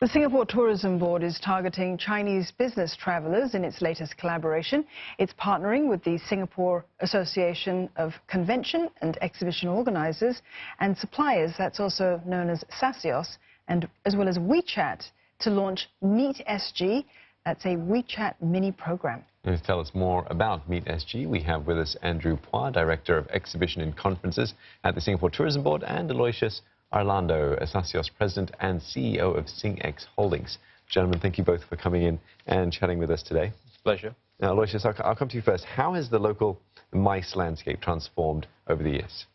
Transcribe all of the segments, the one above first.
The Singapore Tourism Board is targeting Chinese business travelers in its latest collaboration. It's partnering with the Singapore Association of Convention and Exhibition Organizers and Suppliers, that's also known as SASIOS, and as well as WeChat, to launch Meet SG. That's a WeChat mini program. To tell us more about Meet SG, we have with us Andrew Phua, Director of Exhibition and Conferences at the Singapore Tourism Board, and Aloysius Arlando, SASIOS President and CEO of SingX Holdings. Gentlemen, thank you both for coming in and chatting with us today. It's a pleasure. Now, Aloysius, I'll come to you first. How has the local MICE landscape transformed over the years?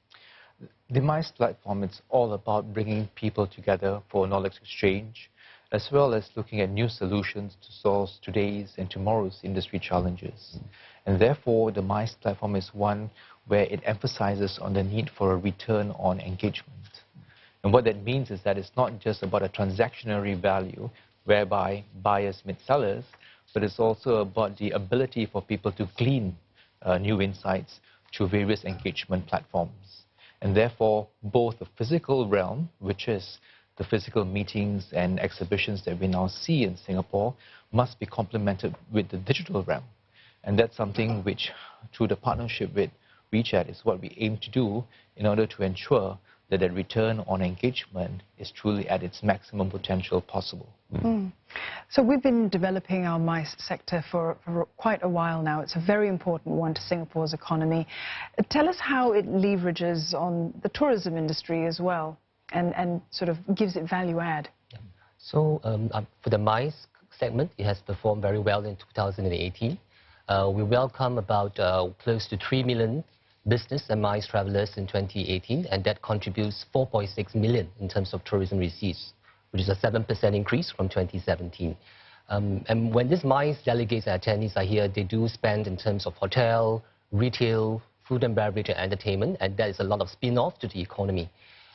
The MICE platform is all about bringing people together for knowledge exchange, as well as looking at new solutions to solve today's and tomorrow's industry challenges. And therefore, the MICE platform is one where it emphasizes on the need for a return on engagement. And what that means is that it's not just about a transactionary value whereby buyers meet sellers, but it's also about the ability for people to glean new insights through various engagement platforms. And therefore, both the physical realm, which is the physical meetings and exhibitions that we now see in Singapore, must be complemented with the digital realm. And that's something which, through the partnership with WeChat, is what we aim to do in order to ensure that the return on engagement is truly at its maximum potential possible. So we've been developing our MICE sector for quite a while now. It's a very important one to Singapore's economy. Tell us how it leverages on the tourism industry as well and sort of gives it value add. So for the MICE segment, it has performed very well in 2018. We welcome about close to 3 million business and MICE travelers in 2018, and that contributes 4.6 million in terms of tourism receipts, which is a 7% increase from 2017. And when these MICE delegates and attendees are here, they do spend in terms of hotel, retail, food and beverage and entertainment, and that is a lot of spin-off to the economy.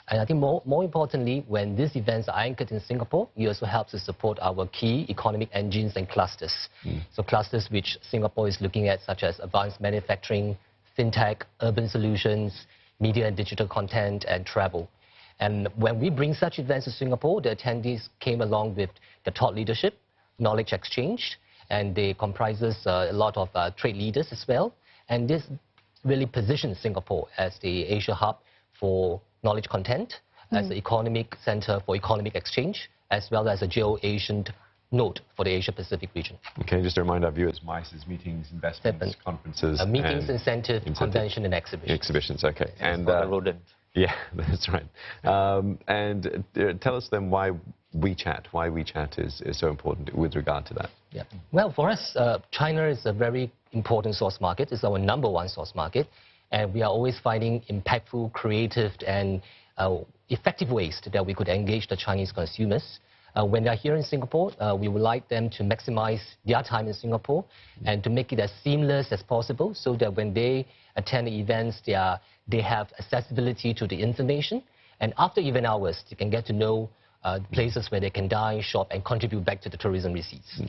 And I think more importantly, when these events are anchored in Singapore, it also helps to support our key economic engines and clusters. So clusters which Singapore is looking at, such as advanced manufacturing, fintech, urban solutions, media and digital content, and travel. And when we bring such events to Singapore, the attendees came along with the thought leadership, knowledge exchange, and they comprises a lot of trade leaders as well. And this really positions Singapore as the Asia hub for knowledge content, as the economic center for economic exchange, as well as a geo-Asian node for the Asia-Pacific region. Okay, just to remind our viewers, MICE is meetings, investments, conferences, meetings, incentive, convention, and exhibitions. Exhibitions, okay. And a rodent. Yeah, that's right. And tell us then why WeChat is so important with regard to that. Yeah. Well, for us, China is a very important source market. It's our #1 source market. And we are always finding impactful, creative, and effective ways that we could engage the Chinese consumers. When they're here in Singapore, we would like them to maximize their time in Singapore and to make it as seamless as possible so that when they attend the events, they have accessibility to the information. And after event hours, they can get to know places where they can dine, shop, and contribute back to the tourism receipts.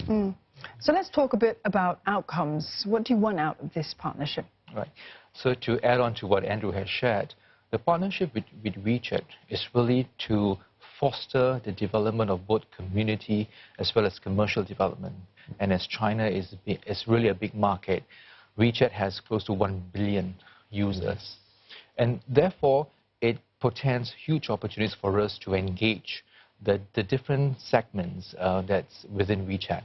So let's talk a bit about outcomes. What do you want out of this partnership? Right. So to add on to what Andrew has shared, the partnership with WeChat is really to foster the development of both community as well as commercial development. And as China is really a big market, WeChat has close to 1 billion users. And therefore, it portends huge opportunities for us to engage the different segments that's within WeChat.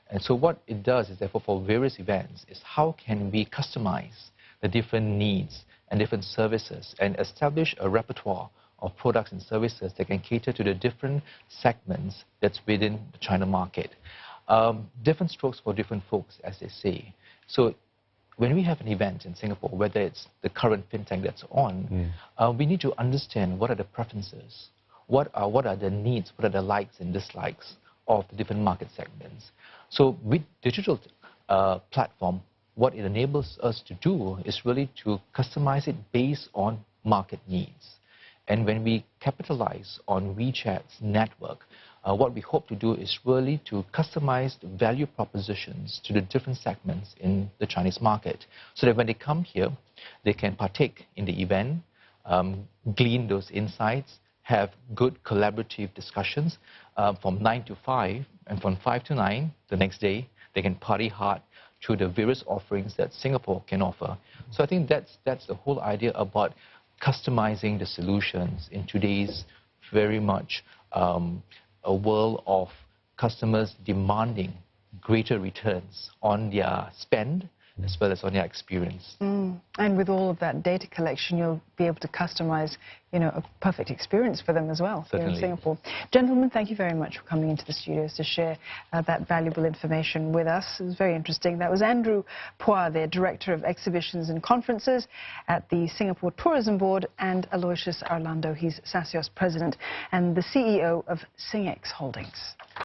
And so what it does is, therefore, for various events, is how can we customize the different needs and different services and establish a repertoire of products and services that can cater to the different segments that's within the China market. Different strokes for different folks, as they say. So when we have an event in Singapore, whether it's the current fintech that's on, we need to understand what are the preferences, what are the needs, what are the likes and dislikes of the different market segments. So with digital platform, what it enables us to do is really to customize it based on market needs. And when we capitalize on WeChat's network, what we hope to do is really to customize the value propositions to the different segments in the Chinese market, so that when they come here, they can partake in the event, glean those insights, have good collaborative discussions from 9 to 5, and from 5 to 9 the next day, they can party hard through the various offerings that Singapore can offer. So I think that's the whole idea about customizing the solutions in today's very much a world of customers demanding greater returns on their spend as well as on their experience. And with all of that data collection, you'll be able to customize, a perfect experience for them as well here in Singapore. Gentlemen, thank you very much for coming into the studios to share that valuable information with us. It was very interesting. That was Andrew Phua, the Director of Exhibitions and Conferences at the Singapore Tourism Board, and Aloysius Arlando, he's SACIOS President and the CEO of SingX Holdings.